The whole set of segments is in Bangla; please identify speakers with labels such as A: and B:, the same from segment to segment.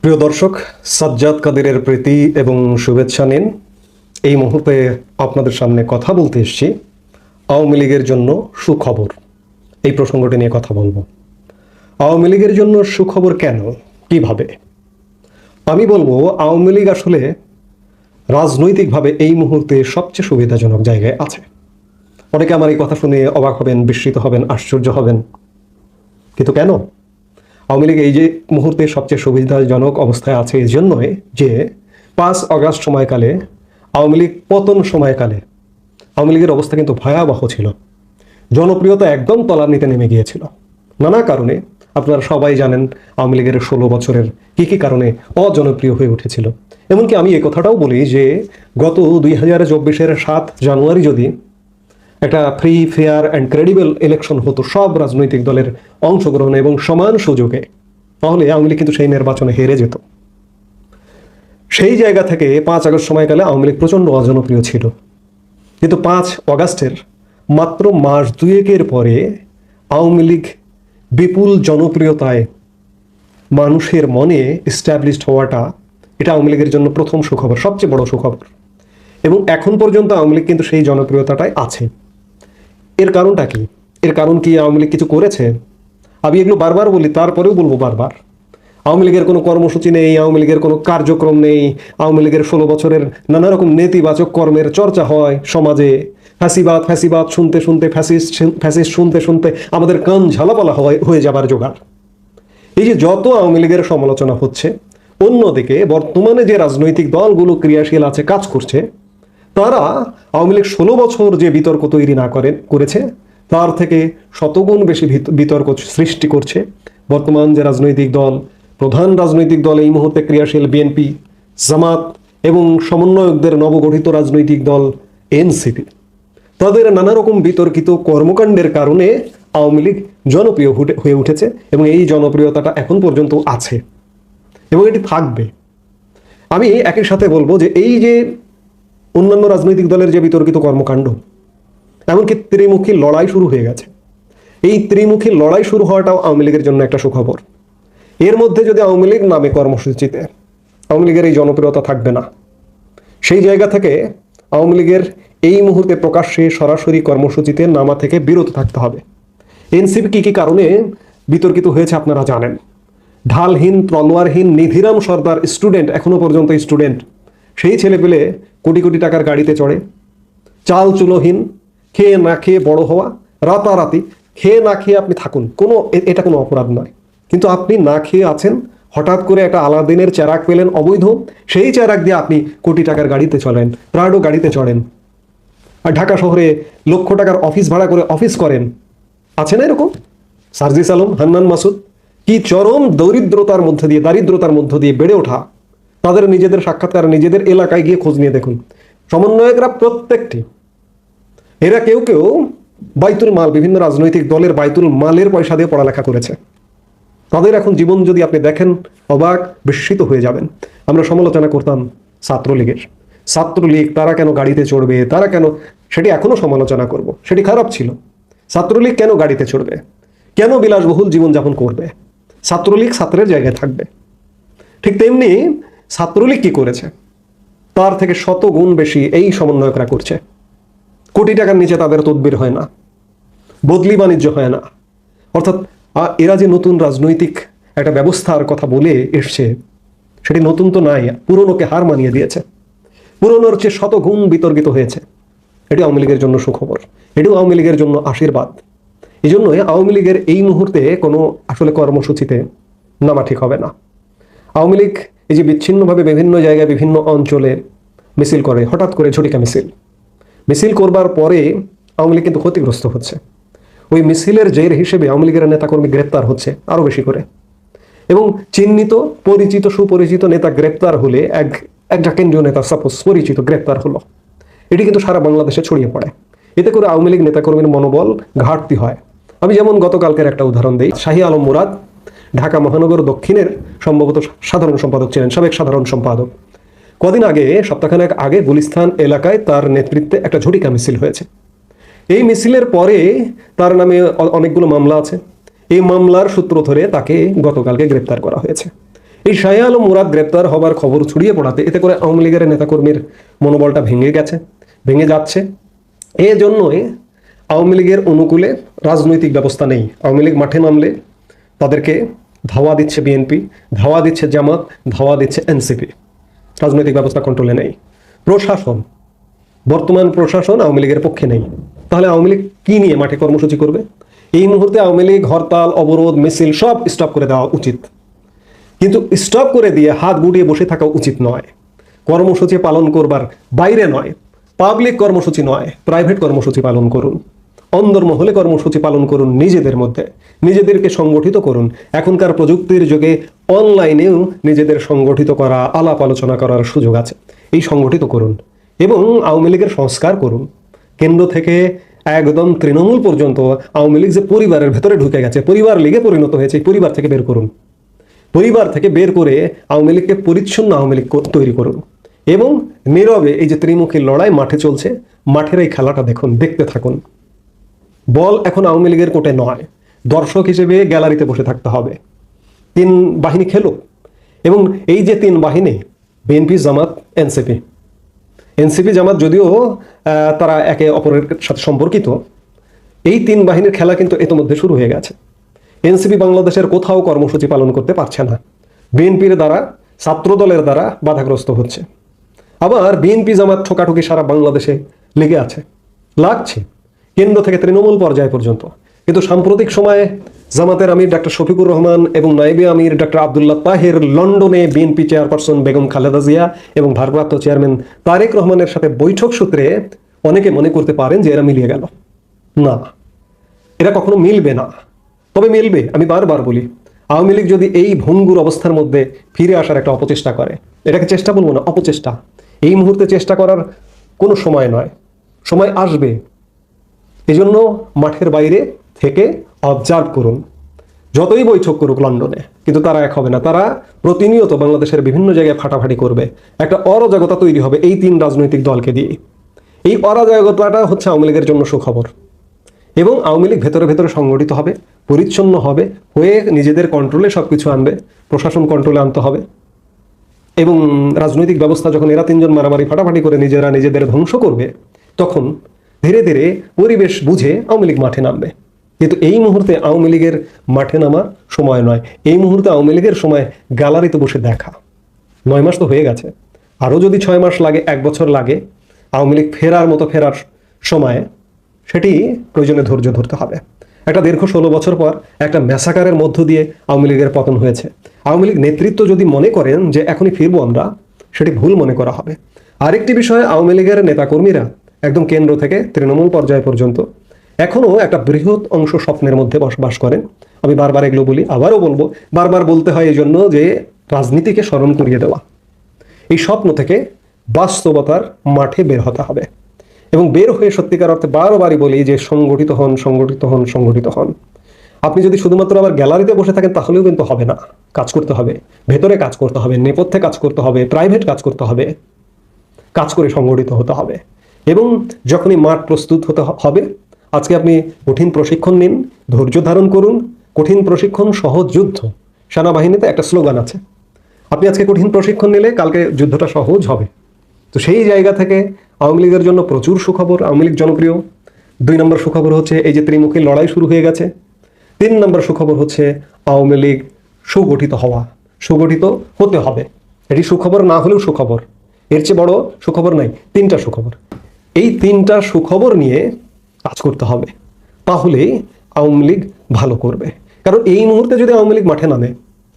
A: প্রিয় দর্শক, সাজ্জাদ কাদেরের প্রীতি এবং শুভেচ্ছা নিন। এই মুহূর্তে আপনাদের সামনে কথা বলতে এসেছি আওয়ামী লীগের জন্য সুখবর, এই প্রসঙ্গটি নিয়ে কথা বলবো। আওয়ামী লীগের জন্য সুখবর কেন, কিভাবে? আমি বলবো আওয়ামী লীগ আসলে রাজনৈতিকভাবে এই মুহূর্তে সবচেয়ে সুবিধাজনক জায়গায় আছে। অনেকে আমার এই কথা শুনে অবাক হবেন, বিস্মিত হবেন, আশ্চর্য হবেন, কিন্তু কেন? আওয়ামী লীগ এই যে মুহূর্তে সবচেয়ে সুবিধাজনক অবস্থায় আছে এই জন্যই যে 5 আগস্ট সময়কালে আওয়ামী লীগ পতন সময়কালে আওয়ামী লীগের অবস্থা কিন্তু ভয়াবহ ছিল। জনপ্রিয়তা একদম তলার নিতে নেমে গিয়েছিল নানা কারণে। আপনারা সবাই জানেন আওয়ামী লীগের 16 বছরের কি কারণে অজনপ্রিয় হয়ে উঠেছিল। এমনকি আমি এই কথাটাও বলি যে গত 2024-এর 7 জানুয়ারি যদি একটা free, fair and credible election হতো সব রাজনৈতিক দলের অংশগ্রহণে এবং সমান সুযোগে, তাহলে আওয়ামী লীগ কিন্তু সেই নির্বাচনে হেরে যেত। সেই জায়গা থেকে 5 আগস্ট সময়কালে আওয়ামী লীগ প্রচণ্ড অজনপ্রিয় ছিল, কিন্তু 5 আগস্টের মাত্র মাস দুয়েকের পরে আওয়ামী লীগ বিপুল জনপ্রিয়তায় মানুষের মনে এস্টাবলিশড হওয়াটা, এটা আওয়ামী লীগের জন্য প্রথম সুখবর, সবচেয়ে বড় সুখবর। এবং এখন পর্যন্ত আওয়ামী লীগ কিন্তু সেই জনপ্রিয়তাটাই আছে। এর কারণটা কি? এর কারণ কি আওয়ামী লীগ কিছু করেছে? আমি এগুলো বারবার বলি, তারপরেও বলবো বারবার, আওয়ামী লীগের কোনো কর্মসূচি নেই, আওয়ামী লীগের কোনো কার্যক্রম নেই। আওয়ামী লীগের 16 বছরের নানা রকম নেতিবাচক কর্মের চর্চা হয় সমাজে। ফ্যাসিবাদ শুনতে শুনতে, ফ্যাসিস্ট শুনতে শুনতে আমাদের কান ঝালাপালা হয়ে যাবার জোগাড়। এই যে যত আওয়ামী লীগের সমালোচনা হচ্ছে, অন্যদিকে বর্তমানে যে রাজনৈতিক দলগুলো ক্রিয়াশীল আছে, কাজ করছে, তারা আওয়ামী লীগ 16 বছর যে বিতর্ক তৈরি না করেছে তার থেকে শতগুণ বেশি বিতর্ক সৃষ্টি করছে বর্তমান যে রাজনৈতিক দল, প্রধান রাজনৈতিক দল এই মুহূর্তে ক্রিয়াশীল বিএনপি, জামাত এবং সমন্বয়কদের নবগঠিত রাজনৈতিক দল এনসিপি। তাদের নানা রকম বিতর্কিত কর্মকাণ্ডের কারণে আওয়ামী লীগ জনপ্রিয় হয়ে উঠেছে এবং এই জনপ্রিয়তাটা এখন পর্যন্ত আছে এবং এটি থাকবে। আমি একই সাথে বলবো যে এই যে অন্যান্য রাজনৈতিক দলের যে বিতর্কিত কর্মকাণ্ড, এমনকি ত্রিমুখী লড়াই শুরু হয়ে গেছে, এই ত্রিমুখী লড়াই শুরু হওয়াটাও আওয়ামী লীগের জন্য একটা সুখবর। এর মধ্যে যদি আওয়ামী লীগ নামে কর্মসূচিতে আওয়ামী লীগের এই জনপ্রিয়তা থাকবে না, সেই জায়গা থেকে আওয়ামী লীগের এই মুহূর্তে প্রকাশ্যে সরাসরি কর্মসূচিতে নামা থেকে বিরত থাকতে হবে। এনসিপি কি কারণে বিতর্কিত হয়েছে আপনারা জানেন। ঢালহীন, তলোয়ারহীন নিধিরাম সর্দার স্টুডেন্ট, এখনো পর্যন্ত স্টুডেন্ট, সেই ছেলেপেলে কোটি কোটি টাকার গাড়িতে চড়ে, চাল চুলোহীন, খেয়ে না খেয়ে বড় হওয়া, রাতারাতি খেয়ে না খেয়ে আপনি থাকুন, এটা কোনো অপরাধ নয়, কিন্তু আপনি না খেয়ে আছেন, হঠাৎ করে একটা আলাদিনের চেরাগ পেলেন অবৈধ, সেই চেরাগ দিয়ে আপনি কোটি টাকার গাড়িতে চলেন, প্রাডো গাড়িতে চড়েন, আর ঢাকা শহরে লক্ষ টাকার অফিস ভাড়া করে অফিস করেন। আছে না এরকম? সার্জিস আলম, হান্নান মাসুদ, কি চরম দারিদ্রতার মধ্য দিয়ে বেড়ে ওঠা। তাদের নিজেদের সাক্ষাৎকার, নিজেদের এলাকায় গিয়ে খোঁজ নিয়ে দেখুন, সমন্বয়করা প্রত্যেকটি, এরা কেউ কেউ বাইতুল মাল, বিভিন্ন রাজনৈতিক দলের বাইতুল মালের পয়সা দিয়ে পড়ালেখা করেছে। তাদের এখন জীবন যদি আপনি দেখেন, অবাক, বিস্মিত হয়ে যাবেন। আমরা সমালোচনা করতাম ছাত্রলীগ, তারা কেন গাড়িতে চড়বে, তারা কেন, সেটি এখনো সমালোচনা করব, সেটি খারাপ ছিল। ছাত্রলীগ কেন গাড়িতে চড়বে, কেন বিলাসবহুল জীবনযাপন করবে? ছাত্রলীগ ছাত্রের জায়গায় থাকবে। ঠিক তেমনি ছাত্রলীগ কি করেছে, তার থেকে 100 গুণ বেশি এই সমন্বয়করা করছে। কোটি টাকার নিচে তাদের তদবির হয় না, বদলি বাণিজ্য হয় না। অর্থাৎ এরা যে নতুন রাজনৈতিক একটা ব্যবস্থার কথা বলে এসছে, সেটি নতুন তো নাই, পুরনোকে হার মানিয়ে দিয়েছে, পুরনোর চেয়ে 100 গুণ বিতর্কিত হয়েছে। এটি আওয়ামী লীগের জন্য সুখবর, এটিও আওয়ামী লীগের জন্য আশীর্বাদ। এই জন্যই আওয়ামী লীগের এই মুহূর্তে কোনো আসলে কর্মসূচিতে নামা ঠিক হবে না। আওয়ামী লীগ এই যে বিচ্ছিন্নভাবে বিভিন্ন জায়গায় বিভিন্ন অঞ্চলে মিছিল করে, হঠাৎ করে ঝটিকা মিছিল করবার পরে আওয়ামী লীগ কিন্তু ক্ষতিগ্রস্ত হচ্ছে। ওই মিছিলের জের হিসেবে আওয়ামী লীগের নেতাকর্মী গ্রেপ্তার হচ্ছে আরো বেশি করে, এবং চিহ্নিত, পরিচিত, সুপরিচিত নেতা গ্রেপ্তার হলে একটা কেন্দ্রীয় নেতা সাপোজ পরিচিত গ্রেপ্তার হলো, এটি কিন্তু সারা বাংলাদেশে ছড়িয়ে পড়ে। এতে করে আওয়ামী লীগ নেতাকর্মীর মনোবল ঘাটতি হয়। আমি যেমন গতকালকের একটা উদাহরণ দিই, শাহী আলম মুরাদ ঢাকা মহানগর দক্ষিণের সম্ভবত সাধারণ সম্পাদক ছিলেন, সাবেক সাধারণ সম্পাদক। কদিন আগে, সপ্তাহখানেক আগে গুলিস্তান এলাকায় তার নেতৃত্বে একটা ঝটিকা মিছিল হয়েছে। এই মিছিলের পরে তার নামে অনেকগুলো মামলা আছে, এই মামলার সূত্র ধরে তাকে গতকালকে গ্রেপ্তার করা হয়েছে। এই শাহে আলম মুরাদ গ্রেপ্তার হবার খবর ছড়িয়ে পড়াতে এতে করে আওয়ামী লীগের নেতাকর্মীর মনোবলটা ভেঙে যাচ্ছে। এজন্যই আওয়ামী লীগের অনুকূলে রাজনৈতিক ব্যবস্থা নেই। আওয়ামী লীগ মাঠে নামলে তাদেরকে ধাওয়া দিচ্ছে বিএনপি, ধাওয়া দিচ্ছে জামাত, ধাওয়া দিচ্ছে এনসিপি। রাজনৈতিক ব্যবস্থা কন্ট্রোলে নেই। বর্তমান প্রশাসন আওয়ামী লীগের পক্ষে নেই। তাহলে আওয়ামী লীগ কি নিয়ে মাঠে কর্মসূচি করবে? এই মুহূর্তে আওয়ামী লীগ হরতাল, অবরোধ, মিছিল সব স্টপ করে দেওয়া উচিত। কিন্তু স্টপ করে দিয়ে হাত গুটিয়ে বসে থাকা উচিত নয়। কর্মসূচি পালন করবার বাইরে নয়, পাবলিক কর্মসূচি নয়, প্রাইভেট কর্মসূচি পালন করুন। অন্দরমহলে কর্মসূচি পালন করুন, নিজেদের মধ্যে নিজেদেরকে সংগঠিত করুন। এখনকার প্রযুক্তির যুগে অনলাইনেও নিজেদের সংগঠিত করা, আলাপ আলোচনা করার সুযোগ আছে। এই সংগঠিত করুন এবং আওয়ামী লীগের সংস্কার করুন। কেন্দ্র থেকে একদম তৃণমূল পর্যন্ত আওয়ামী লীগ যে পরিবারের ভেতরে ঢুকে গেছে, পরিবার লীগে পরিণত হয়েছে, পরিবার থেকে বের করুন। পরিবার থেকে বের করে আওয়ামী লীগকে পরিচ্ছন্ন আওয়ামী লীগ তৈরি করুন এবং নীরবে এই যে ত্রিমুখী লড়াই মাঠে চলছে, মাঠের এই খেলাটা দেখতে থাকুন। বল এখন আওয়ামী লীগের কোর্টে নয়, দর্শক হিসেবে গ্যালারিতে বসে থাকতে হবে। তিন বাহিনী খেলুক এবং এই যে তিন বাহিনী বিএনপি, জামাত, এনসিপি জামাত যদিও তারা একে অপরের সাথে সম্পর্কিত, এই তিন বাহিনীর খেলা কিন্তু ইতিমধ্যে শুরু হয়ে গেছে। এনসিপি বাংলাদেশের কোথাও কর্মসূচি পালন করতে পারছে না, বিএনপির দ্বারা, ছাত্রদলের দ্বারা বাধাগ্রস্ত হচ্ছে। আবার বিএনপি জামাত ঠোকাঠুকি সারা বাংলাদেশে লেগে লাগছে, কেন্দ্র থেকে তৃণমূল পর্যায় পর্যন্ত। কিন্তু সাম্প্রতিক সময়ে জামাতের আমির ডক্টর শফিকুর রহমান এবং নায়েবে আমির ডক্টর আব্দুল্লাহ তাহের লন্ডনে বিএনপি চেয়ারপারসন বেগম খালেদা জিয়া এবং ভারপ্রাপ্ত চেয়ারম্যান তারেক রহমানের সাথে বৈঠক সূত্রে অনেকে মনে করতে পারেন যে এরা মিলিয়ে গেল। না, এরা কখনো মিলবে না। তবে মিলবে, আমি বারবার বলি, আওয়ামী লীগ যদি এই ভঙ্গুর অবস্থার মধ্যে ফিরে আসার একটা অপচেষ্টা করে, এটাকে চেষ্টা বলবো না, অপচেষ্টা, এই মুহূর্তে চেষ্টা করার কোনো সময় নয়, সময় আসবে। এজন্য মাঠের বাইরে থেকে অবজার্ভ করুন। যতই বৈঠক করুক লন্ডনে, কিন্তু তারা এক হবে না। তারা প্রতিনিয়ত বাংলাদেশের বিভিন্ন জায়গায় ফাটাফাটি করবে। একটা অরাজকতা তৈরি হবে এই তিন রাজনৈতিক দলকে দিয়ে। এই অরাজকতাটা হচ্ছে আওয়ামী লীগের জন্য সুখবর। এবং আওয়ামী লীগ ভেতরে ভেতরে সংগঠিত হবে, পরিচ্ছন্ন হবে, হয়ে নিজেদের কন্ট্রোলে সবকিছু আনবে, প্রশাসন কন্ট্রোলে আনতে হবে। এবং রাজনৈতিক ব্যবস্থা যখন এরা তিনজন মারামারি ফাটাফাটি করে নিজেরা নিজেদের ধ্বংস করবে, তখন ধীরে ধীরে পরিবেশ বুঝে আওয়ামী লীগ মাঠে নামবে। কিন্তু এই মুহূর্তে আওয়ামী লীগের মাঠে নামার সময় নয়। এই মুহূর্তে আওয়ামী লীগের সময় গ্যালারিতে বসে দেখা। 9 মাস তো হয়ে গেছে, আরও যদি 6 মাস লাগে, 1 বছর লাগে আওয়ামী লীগ ফেরার সময়ে, সেটি প্রয়োজনে ধৈর্য ধরতে হবে। একটা দীর্ঘ 16 বছর পর একটা ম্যাসাকারের মধ্য দিয়ে আওয়ামী লীগের পতন হয়েছে। আওয়ামী লীগ নেতৃত্ব যদি মনে করেন যে এখনই ফিরবো আমরা, সেটি ভুল মনে করা হবে। আরেকটি বিষয়, আওয়ামী লীগের নেতাকর্মীরা একদম কেন্দ্র থেকে তৃণমূল পর্যায় পর্যন্ত এখনও একটা বৃহৎ অংশ স্বপ্নের মধ্যে বসবাস করেন। আমি বারবার এগুলো বলি, আবারও বলবো, বারবার বলতে হয় এই জন্য যে রাজনীতিকে স্মরণ করিয়ে দেওয়া। এই স্বপ্ন থেকে বাস্তবতার মাঠে বের হতে হবে এবং বের হয়ে সত্যিকার অর্থে বারবারই বলি যে সংগঠিত হন। আপনি যদি শুধুমাত্র আবার গ্যালারিতে বসে থাকেন তাহলেও কিন্তু হবে না। কাজ করতে হবে, ভেতরে কাজ করতে হবে, নেপথ্যে কাজ করতে হবে, প্রাইভেট কাজ করতে হবে, কাজ করে সংগঠিত হতে হবে। এবং যখনই মাঠ প্রস্তুত হতে হবে, আজকে আপনি কঠিন প্রশিক্ষণ নিন, ধৈর্য ধারণ করুন। কঠিন প্রশিক্ষণ সহজ যুদ্ধ, সেনাবাহিনীতে একটা স্লোগান আছে। আপনি আজকে কঠিন প্রশিক্ষণ নিলে কালকে যুদ্ধটা সহজ হবে। তো সেই জায়গা থেকে আওয়ামী লীগের জন্য প্রচুর সুখবর। আওয়ামী লীগ জনপ্রিয়। 2 নম্বর সুখবর হচ্ছে এই যে ত্রিমুখী লড়াই শুরু হয়ে গেছে। 3 নম্বর সুখবর হচ্ছে আওয়ামী লীগ সুগঠিত হতে হবে। এটি সুখবর না হলেও সুখবর, এর চেয়ে বড় সুখবর নাই। 3টা সুখবর, এই 3টা সুখবর নিয়ে কাজ করতে হবে, তাহলেই আওয়ামী লীগ ভালো করবে। কারণ এই মুহূর্তে যদি আওয়ামী লীগ মাঠে নামে,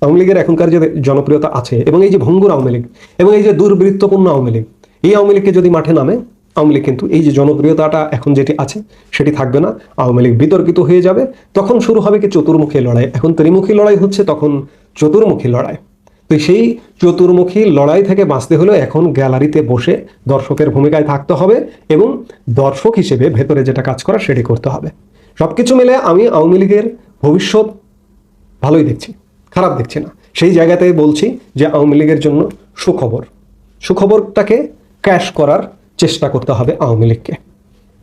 A: আওয়ামী লীগের এখনকার যে জনপ্রিয়তা আছে এবং এই যে ভঙ্গুর আওয়ামী লীগ এবং এই যে দুর্বৃত্তপূর্ণ আওয়ামী লীগ, এই আওয়ামী লীগকে যদি মাঠে নামে, আওয়ামী লীগ কিন্তু এই যে জনপ্রিয়তাটা এখন যেটি আছে সেটি থাকবে না। আওয়ামী লীগ বিতর্কিত হয়ে যাবে। তখন শুরু হবে কি চতুর্মুখী লড়াই। এখন ত্রিমুখী লড়াই হচ্ছে, তখন চতুর্মুখী লড়াই। তো সেই চতুর্মুখী লড়াই থেকে বাঁচতে হলে এখন গ্যালারিতে বসে দর্শকের ভূমিকায় থাকতে হবে এবং দর্শক হিসেবে ভেতরে যেটা কাজ করা সেটি করতে হবে। সবকিছু মিলে আমি আওয়ামী লীগের ভবিষ্যৎ ভালোই দেখছি, খারাপ দেখছি না। সেই জায়গাতে বলছি যে আওয়ামী লীগের জন্য সুখবরটাকে ক্যাশ করার চেষ্টা করতে হবে আওয়ামী লীগকে।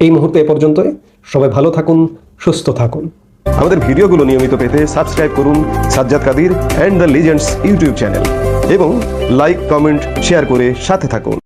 A: এই মুহূর্তে এ পর্যন্তই। সবাই ভালো থাকুন, সুস্থ থাকুন।
B: আমাদের ভিডিওগুলো নিয়মিত পেতে সাবস্ক্রাইব করুন Sajjad Kadir and the legends YouTube channel এবং লাইক কমেন্ট শেয়ার করে সাথে থাকুন।